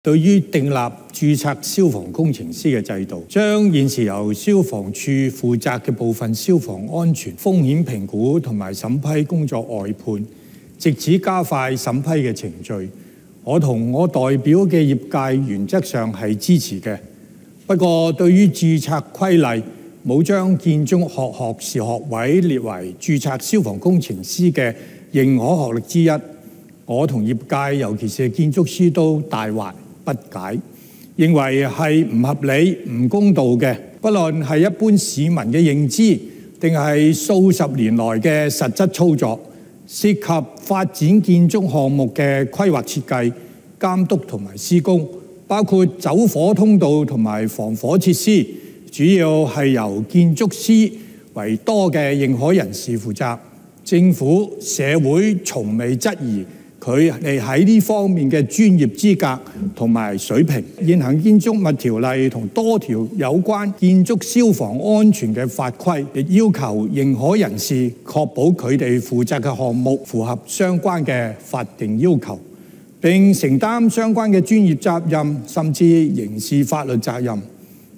對於訂立註冊消防工程師嘅制度，將現時由消防處負責嘅部分消防安全風險評估同埋審批工作外判，藉此加快審批嘅程序。我同我代表嘅業界原則上係支持嘅。不過，對於註冊規例冇將建築學學士學位列為註冊消防工程師嘅認可學歷之一，我同業界尤其是建築師都大惑不解，認為係唔合理、唔公道嘅。不論係一般市民嘅認知，定係數十年來嘅實質操作，涉及發展建築項目嘅規劃設計、監督同埋施工，包括走火通道同埋防火設施，主要係由建築師為多嘅認可人士負責。政府社會從未質疑佢哋喺呢方面嘅專業資格同埋水平。現行建築物條例同多條有關建築消防安全嘅法規，亦要求認可人士確保佢哋負責嘅項目符合相關嘅法定要求，並承擔相關嘅專業責任，甚至刑事法律責任。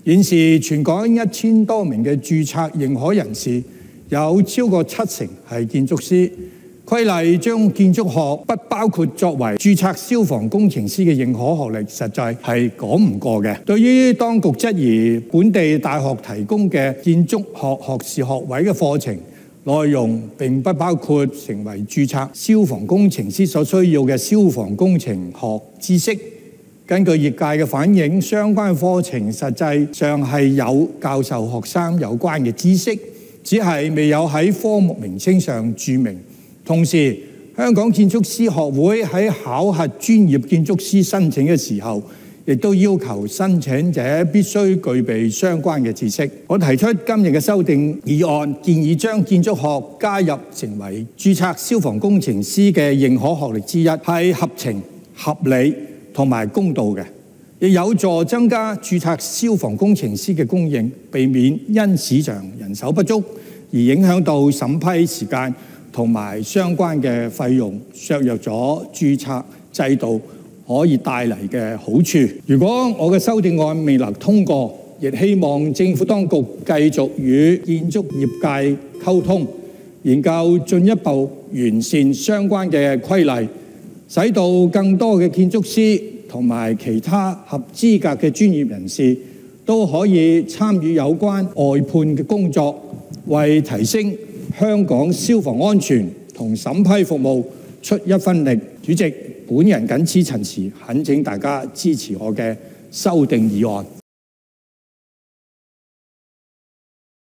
現時全港1000多名嘅註冊認可人士，有超過70%係建築師。規例將建築學不包括作為註冊消防工程師嘅認可學歷，實在係講唔過嘅。對於當局質疑本地大學提供嘅建築學學士學位嘅課程內容並不包括成為註冊消防工程師所需要嘅消防工程學知識，根據業界嘅反映，相關課程實際上係有教授學生有關嘅知識，只係未有喺科目名稱上註明。同時，香港建築師學會喺考核專業建築師申請嘅時候，亦都要求申請者必須具備相關嘅知識。我提出今日嘅修訂議案，建議將建築學加入成為註冊消防工程師嘅認可學歷之一，係合情、合理同埋公道嘅，亦有助增加註冊消防工程師嘅供應，避免因市場人手不足而影響到審批時間同埋相關嘅費用，削弱咗註冊制度可以帶嚟嘅好處。如果我嘅修訂案未能通過，亦希望政府當局繼續與建築業界溝通，研究進一步完善相關嘅規例，使到更多嘅建築師同埋其他合資格嘅專業人士都可以參與有關外判嘅工作，為提升香港消防安全同審批服務出一分力。主席，本人謹此陳辭，懇請大家支持我嘅修訂議案。